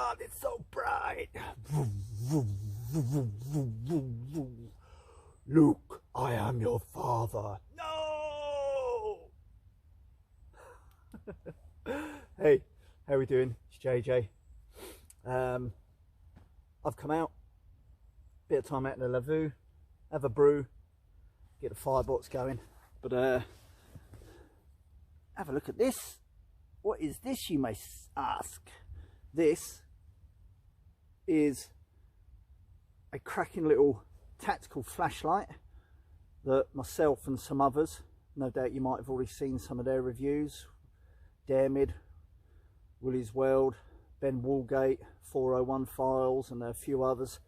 God, it's so bright. Luke, I am your father. No! Hey, how we doing? It's JJ. I've come out, bit of time out in the lavoo, have a brew, get the firebox going, but have a look at this. What is this, you may ask? This is a cracking little tactical flashlight that myself and some others, no doubt you might have already seen some of their reviews, Daremid, Willie's World, Ben Woolgate, 401 Files and a few others.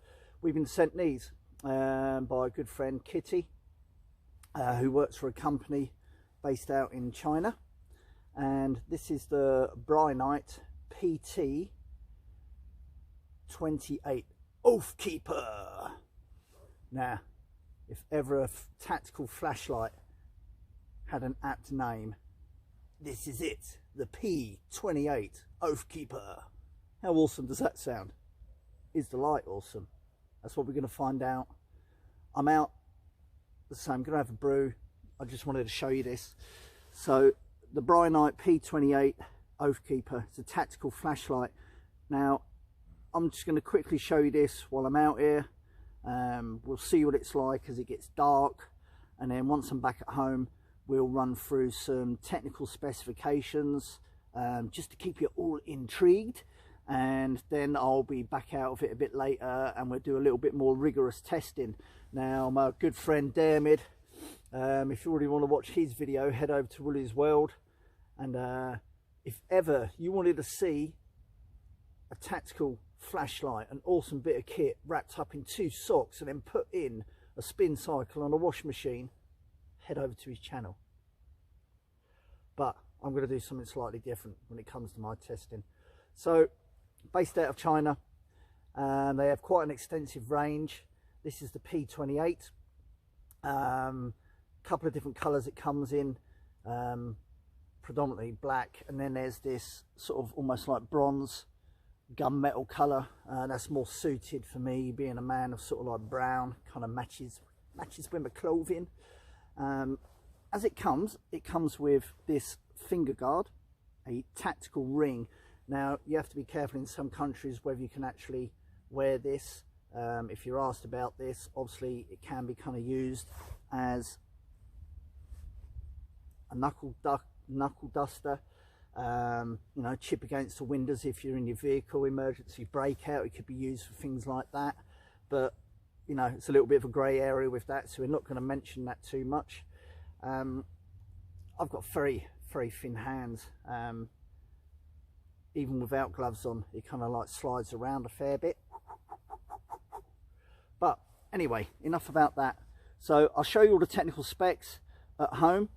We've been sent these by a good friend Kitty, who works for a company based out in China, and this is the Brinyte Pt28 OATHKEEPER. Now, if ever a tactical flashlight had an apt name, this is it, the P28 OATHKEEPer. How awesome does that sound? Is the light awesome? That's what we're going to find out. I'm out, so I'm going to have a brew. I just wanted to show you this. So the Brinyte Pt28 OATHKEEPer, it's a tactical flashlight. Now I'm just going to quickly show you this while I'm out here. We'll see what it's like as it gets dark, and then once I'm back at home we'll run through some technical specifications, just to keep you all intrigued, and then I'll be back out of it a bit later and we'll do a little bit more rigorous testing. Now my good friend Daremid, if you already want to watch his video, head over to Willie's World, and if ever you wanted to see a tactical flashlight, an awesome bit of kit wrapped up in 2 socks and then put in a spin cycle on a wash machine, head over to his channel. But I'm going to do something slightly different when it comes to my testing. So based out of China, they have quite an extensive range. This is the P28, couple of different colors it comes in, predominantly black, and then there's this sort of almost like bronze gunmetal color, that's more suited for me, being a man of sort of like brown, kind of matches with my clothing. As it comes with this finger guard, a tactical ring. Now you have to be careful in some countries whether you can actually wear this. If you're asked about this, obviously it can be kind of used as a knuckle duster, you know, chip against the windows if you're in your vehicle, emergency breakout, it could be used for things like that. But you know, it's a little bit of a grey area with that, so we're not going to mention that too much. I've got very thin hands, even without gloves on it kind of like slides around a fair bit. But anyway, enough about that. So I'll show you all the technical specs at home.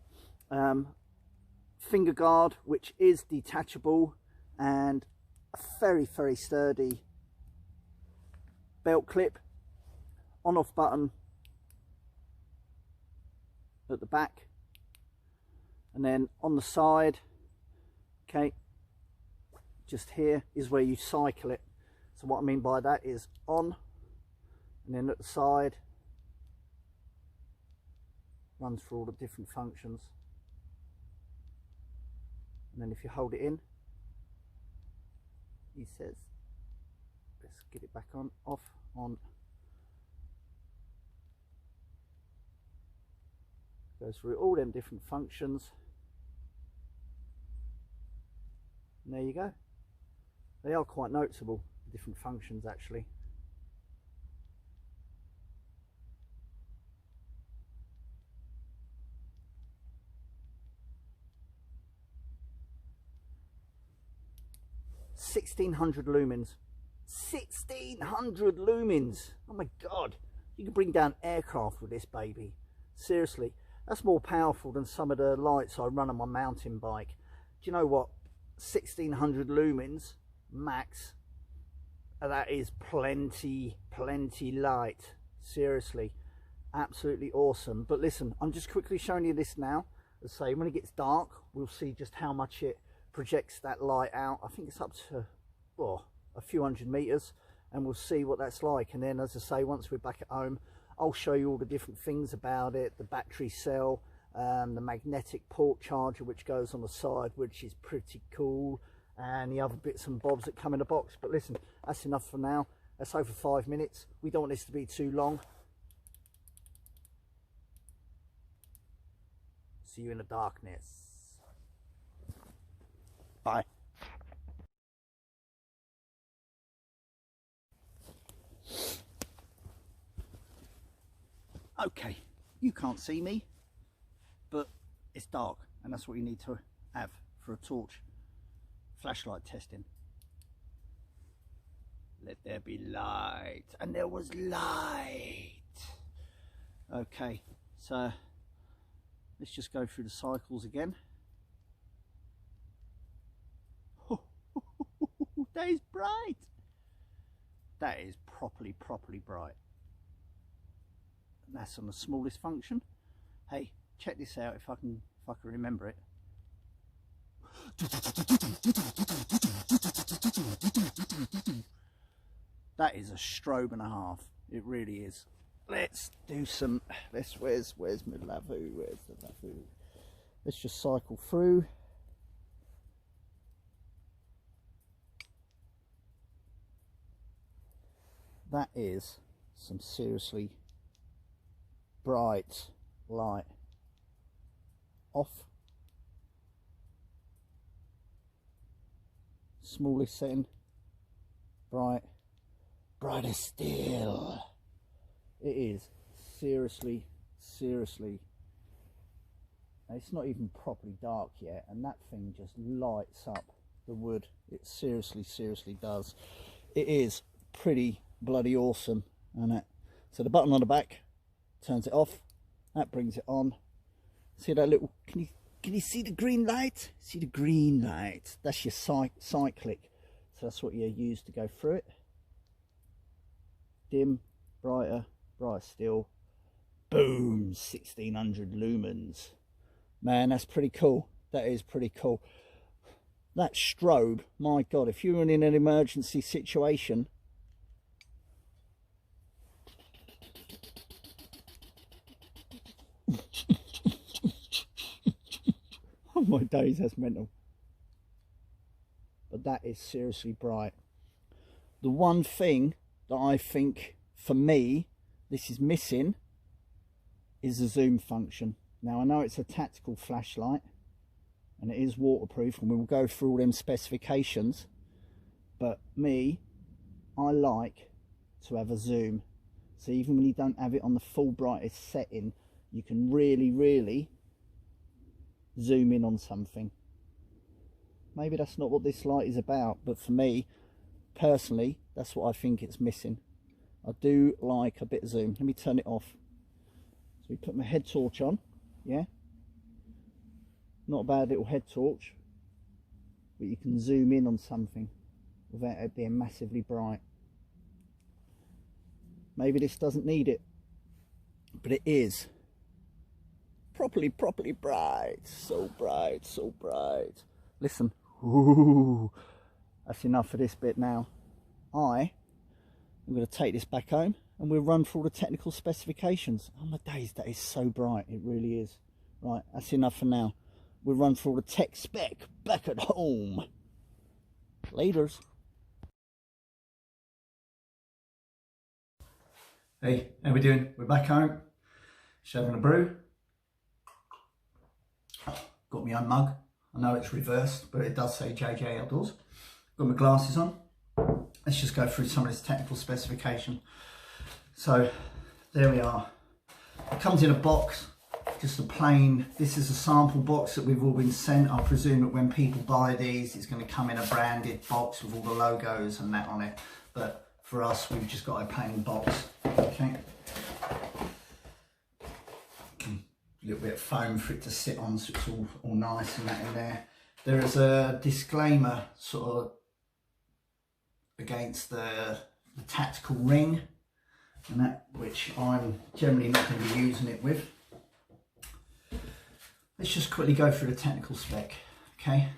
Finger guard, which is detachable, and a very sturdy belt clip, on off button at the back, and then on the side, okay, just here is where you cycle it. So what I mean by that is on, and then at the side runs through all the different functions. And then if you hold it in, he says, let's get it back on, off, on. Goes through all them different functions. And there you go. They are quite noticeable, the different functions actually. $1,600 lumens. 1,600 lumens. Oh my god, you can bring down aircraft with this baby. Seriously, that's more powerful than some of the lights I run on my mountain bike. Do you know what? 1,600 lumens max, that is plenty light. Seriously, absolutely awesome. But listen, I'm just quickly showing you this now. As I say, when it gets dark, we'll see just how much it projects that light out. I think it's up to a few 100 meters, and we'll see what that's like. And then, as I say, once we're back at home, I'll show you all the different things about it, the battery cell, the magnetic port charger which goes on the side, which is pretty cool, and the other bits and bobs that come in the box. But listen, that's enough for now. That's over 5 minutes. We don't want this to be too long. See you in the darkness. Bye. Okay, you can't see me, but it's dark, and that's what you need to have for a torch flashlight testing. Let there be light, and there was light. Okay, so let's just go through the cycles again. That is bright. That is properly bright. And that's on the smallest function. Hey, check this out if I can remember it. That is a strobe and a half. It really is. Let's do some. Where's my lavoo? Where's the lavoo? Let's just cycle through. That is some seriously bright light. Off. Smallest setting. Bright. Brighter still. It is seriously. It's not even properly dark yet, and that thing just lights up the wood. It seriously does. It is pretty bloody awesome, isn't it? So the button on the back turns it off. That brings it on. See that little? Can you see the green light? See the green light? That's your cyclic. So that's what you use to go through it. Dim, brighter still. Boom, 1600 lumens. Man, that's pretty cool. That is pretty cool. That strobe, my God, if you're in an emergency situation, oh my days, that's mental. But that is seriously bright. The one thing that I think, for me, this is missing is the zoom function. Now I know it's a tactical flashlight and it is waterproof, and we will go through all them specifications, but me, I like to have a zoom. So even when you don't have it on the full brightest setting, you can really zoom in on something. Maybe that's not what this light is about, but for me personally, that's what I think it's missing. I do like a bit of zoom. Let me turn it off. So we put my head torch on. Yeah, not a bad little head torch, but you can zoom in on something without it being massively bright. Maybe this doesn't need it, but it is properly bright. So bright. Listen. Ooh, that's enough for this bit now. I'm going to take this back home and we'll run through all the technical specifications. Oh my days, that is so bright. It really is. Right, that's enough for now. We'll run through all the tech spec back at home. Laters. Hey, how we doing? We're back home. Just having a brew. Got my own mug. I know it's reversed, but it does say JJ Outdoors. Got my glasses on. Let's just go through some of this technical specification. So there we are. It comes in a box, just a plain. This is a sample box that we've all been sent. I presume that when people buy these, it's going to come in a branded box with all the logos and that on it. But for us, we've just got a plain box. Okay. A little bit of foam for it to sit on, so it's all nice and that in there. There is a disclaimer sort of against the tactical ring and that, which I'm generally not going to be using it with. Let's just quickly go through the technical spec. Okay,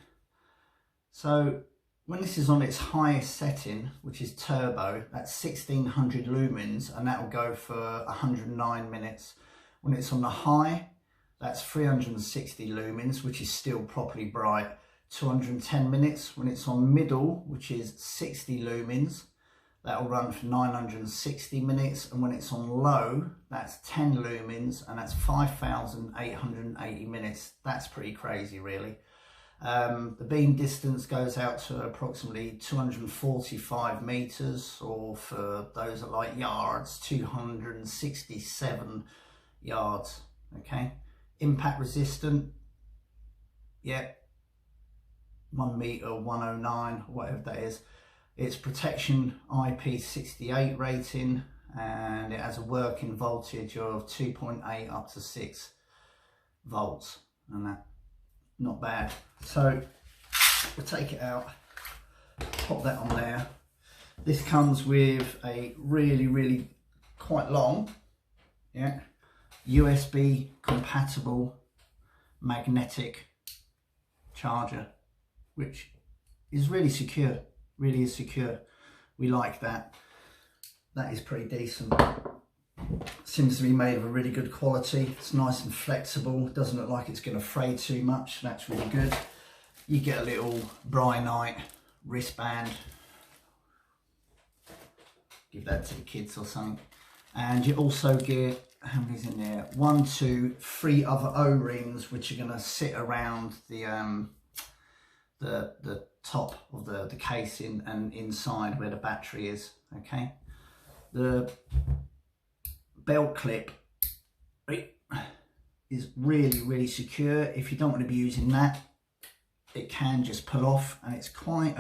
so when this is on its highest setting, which is turbo, that's 1600 lumens, and that will go for 109 minutes. When it's on the high, that's 360 lumens, which is still properly bright, 210 minutes. When it's on middle, which is 60 lumens, that will run for 960 minutes. And when it's on low, that's 10 lumens, and that's 5,880 minutes. That's pretty crazy, really. The beam distance goes out to approximately 245 meters, or for those that like yards, 267 yards. Okay, impact resistant, yeah, 1 meter, 109, whatever that is. It's protection IP68 rating, and it has a working voltage of 2.8 up to 6 volts, and that, not bad. So we'll take it out, pop that on there. This comes with a really quite long, yeah, USB compatible magnetic charger, which is really secure, really is secure. We like that. That is pretty decent. Seems to be made of a really good quality. It's nice and flexible. It doesn't look like it's going to fray too much. That's really good. You get a little Brinyte wristband. Give that to the kids or something. And you also get, how many's in there? 1, 2, 3 other O-rings, which are going to sit around the top of the casing and inside where the battery is. Okay. The belt clip is really secure. If you don't want to be using that, it can just pull off, and it's quite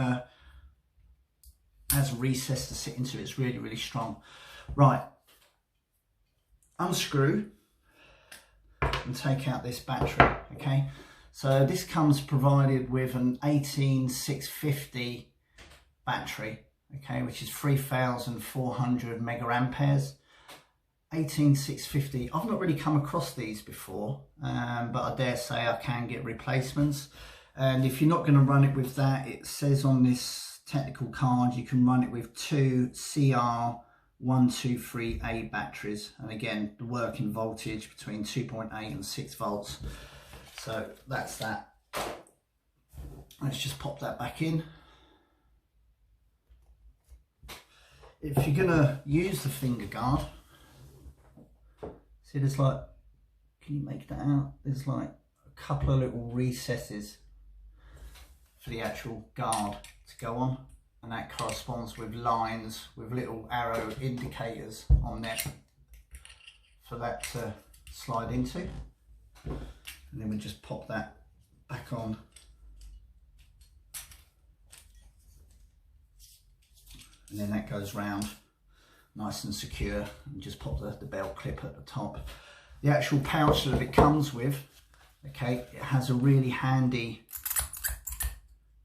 has a recess to sit into. It's really strong. Right, unscrew and take out this battery. Okay, so this comes provided with an 18650 battery, okay, which is 3400 mega amperes. 18650. I've not really come across these before, but I dare say I can get replacements. And if you're not going to run it with that, it says on this technical card you can run it with 2 CR123A batteries, and again the working voltage between 2.8 and 6 volts. So that's that. Let's just pop that back in. If you're going to use the finger guard, see, there's like, can you make that out? There's like a couple of little recesses for the actual guard to go on, and that corresponds with lines with little arrow indicators on there for that to slide into. And then we just pop that back on. And then that goes round nice and secure, and just pop the belt clip at the top. The actual pouch that it comes with, okay, it has a really handy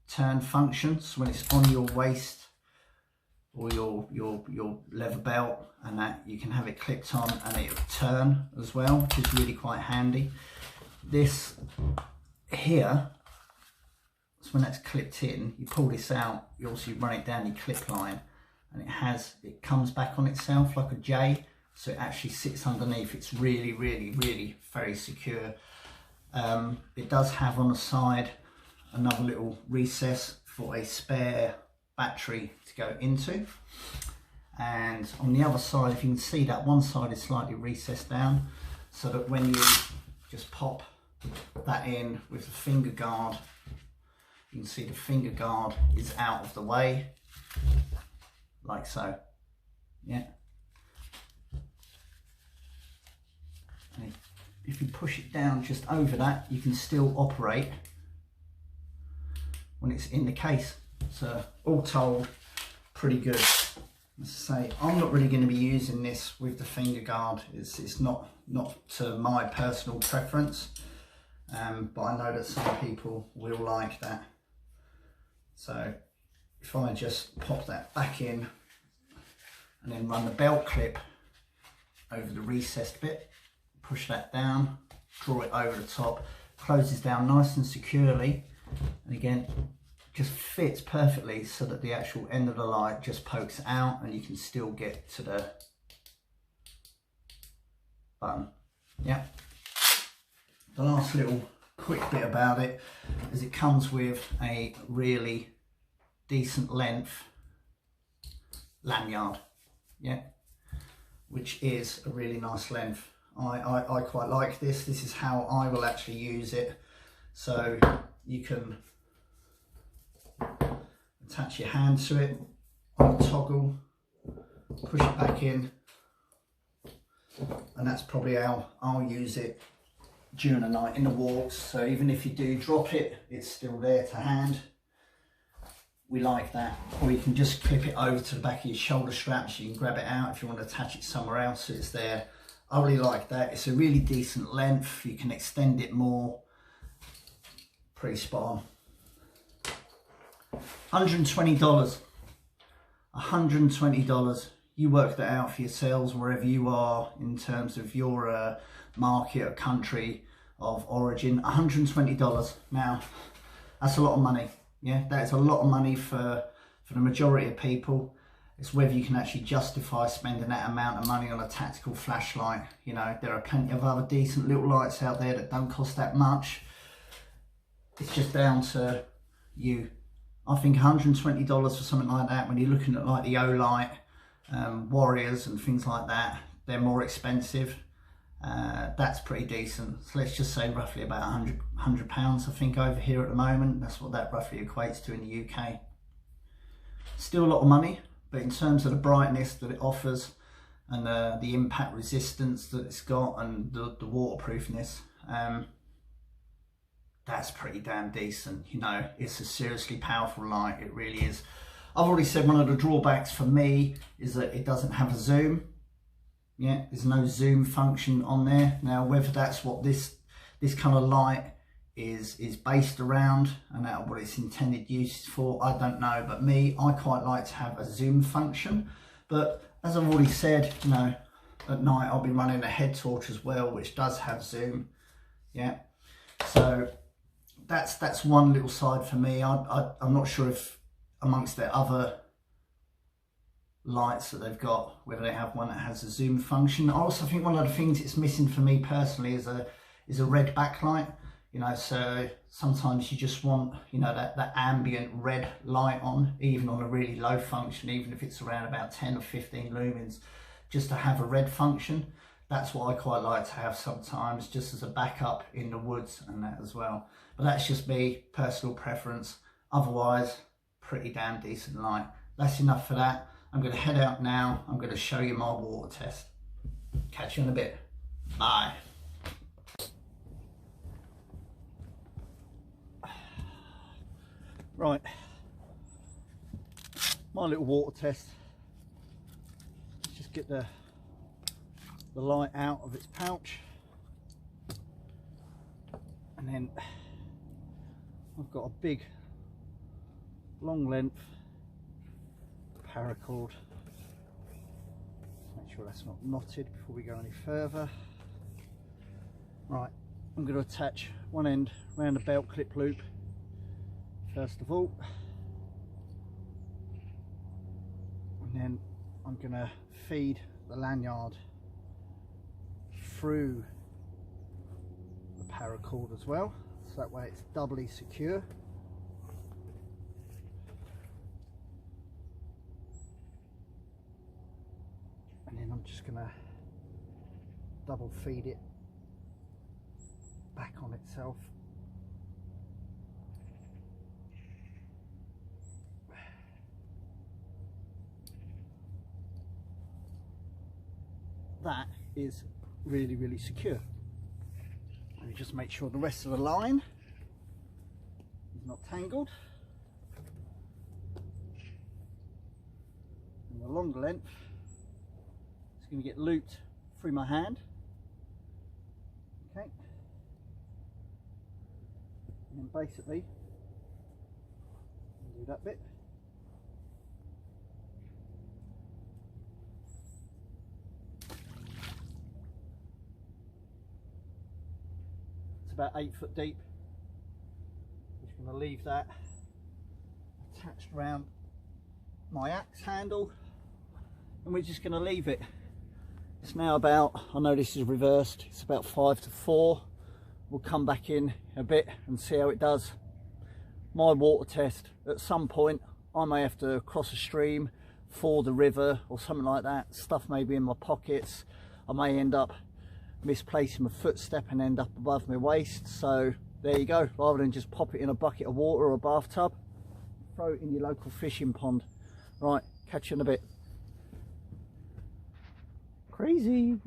turn function. So when it's on your waist or your leather belt and that, you can have it clipped on and it'll turn as well, which is really quite handy. This here, so when that's clipped in, you pull this out, you also run it down your clip line, and it comes back on itself like a J, so it actually sits underneath. It's really very secure. It does have on the side another little recess for a spare battery to go into, and on the other side, if you can see, that one side is slightly recessed down, so that when you just pop that in with the finger guard, you can see the finger guard is out of the way, like so. Yeah. And if you push it down just over that, you can still operate when it's in the case. So all told, pretty good. As I say, I'm not really going to be using this with the finger guard. It's not to my personal preference, but I know that some people will like that. So if I just pop that back in and then run the belt clip over the recessed bit, push that down, draw it over the top, closes down nice and securely, and again just fits perfectly so that the actual end of the light just pokes out and you can still get to the button. Yeah. The last little quick bit about it is it comes with a really decent length lanyard, yeah, which is a really nice length. I quite like this. This is how I will actually use it. So you can attach your hand to it on a toggle, push it back in, and that's probably how I'll use it during the night in the walks. So even if you do drop it, it's still there to hand. We like that. Or you can just clip it over to the back of your shoulder straps. You can grab it out if you want to attach it somewhere else so it's there. I really like that. It's a really decent length. You can extend it more. Pretty spot on. $120. $120. You work that out for yourselves wherever you are in terms of your market or country of origin. $120. Now, that's a lot of money. Yeah, that is a lot of money for the majority of people. It's whether you can actually justify spending that amount of money on a tactical flashlight. You know, there are plenty of other decent little lights out there that don't cost that much. It's just down to you. I think $120 for something like that, when you're looking at like the Olight, Warriors and things like that, they're more expensive. That's pretty decent. So let's just say roughly about £100 I think over here at the moment. That's what that roughly equates to in the UK. Still a lot of money, but in terms of the brightness that it offers and the impact resistance that it's got and the waterproofness, that's pretty damn decent. You know, it's a seriously powerful light, it really is. I've already said one of the drawbacks for me is that it doesn't have a zoom. Yeah, there's no zoom function on there. Now, whether that's what this kind of light is based around and that what its intended use for, I don't know. But me, I quite like to have a zoom function. But as I've already said, you know, at night I'll be running a head torch as well, which does have zoom. Yeah, so that's one little side for me. I'm not sure if amongst their other lights that they've got, whether they have one that has a zoom function. I also think one of the things it's missing for me personally is a red backlight. You know, so sometimes you just want, you know, that ambient red light on, even on a really low function, even if it's around about 10 or 15 lumens, just to have a red function. That's what I quite like to have sometimes, just as a backup in the woods and that as well. But that's just me, personal preference. Otherwise, pretty damn decent light. That's enough for that. I'm going to head out now. I'm going to show you my water test. Catch you in a bit. Bye. Right, my little water test. Let's just get the light out of its pouch, and then I've got a big long length paracord. Make sure that's not knotted before we go any further. Right, I'm going to attach one end around the belt clip loop first of all, and then I'm going to feed the lanyard through the paracord as well, so that way it's doubly secure. And then I'm just going to double feed it back on itself. That is really, really secure. Let me just make sure the rest of the line is not tangled. And the longer length is going to get looped through my hand. Okay. And then basically do that bit. About 8 foot deep. Just going to leave that attached around my axe handle, and we're just going to leave it. It's now about, I know this is reversed, it's about 5 to 4. We'll come back in a bit and see how it does. My water test, at some point I may have to cross a stream, ford a river or something like that. Stuff may be in my pockets. I may end up misplacing my footstep and end up above my waist. So there you go, rather than just pop it in a bucket of water or a bathtub, throw it in your local fishing pond. Right, catch you in a bit. Crazy.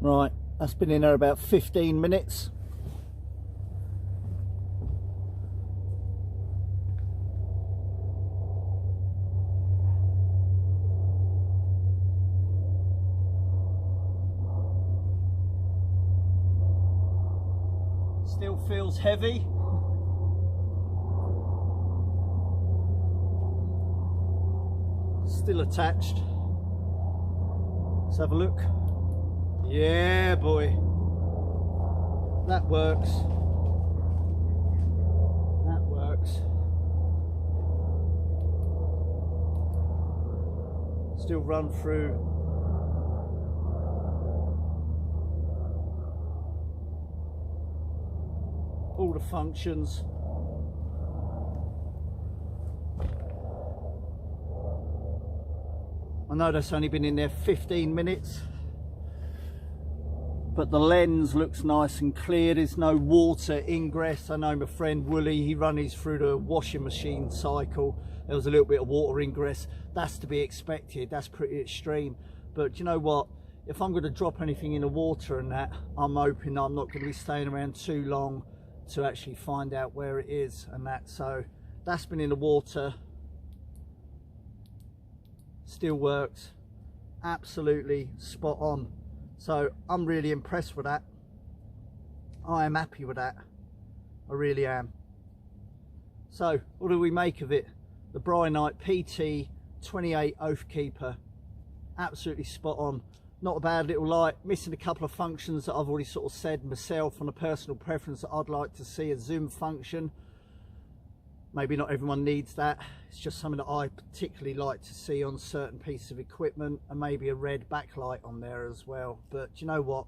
Right, that's been in there about 15 minutes. Still feels heavy. Still attached. Let's have a look. Yeah, boy, that works. That works. Still run through. All the functions. I know that's only been in there 15 minutes. But the lens looks nice and clear. There's no water ingress. I know my friend Wooly, he run his through the washing machine cycle. There was a little bit of water ingress. That's to be expected. That's pretty extreme. But you know what? If I'm going to drop anything in the water and that, I'm hoping I'm not going to be staying around too long to actually find out where it is and that. So that's been in the water. Still works. Absolutely spot on. So I'm really impressed with that. I am happy with that. I really am. So what do we make of it? The Brinyte Pt28 Oathkeeper. Absolutely spot on. Not a bad little light. Missing a couple of functions that I've already sort of said myself on a personal preference that I'd like to see. A zoom function. Maybe not everyone needs that. It's just something that I particularly like to see on certain pieces of equipment, and maybe a red backlight on there as well. But you know what?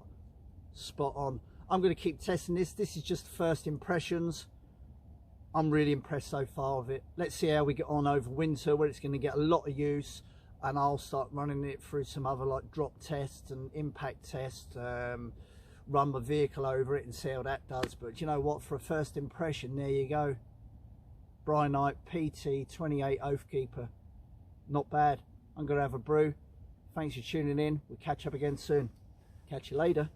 Spot on. I'm going to keep testing this. This is just first impressions. I'm really impressed so far with it. Let's see how we get on over winter, where it's going to get a lot of use, and I'll start running it through some other like drop tests and impact tests, run my vehicle over it and see how that does. But you know what? For a first impression, there you go. Brinyte Pt28 Oathkeeper. Not bad. I'm going to have a brew. Thanks for tuning in. We'll catch up again soon. Catch you later.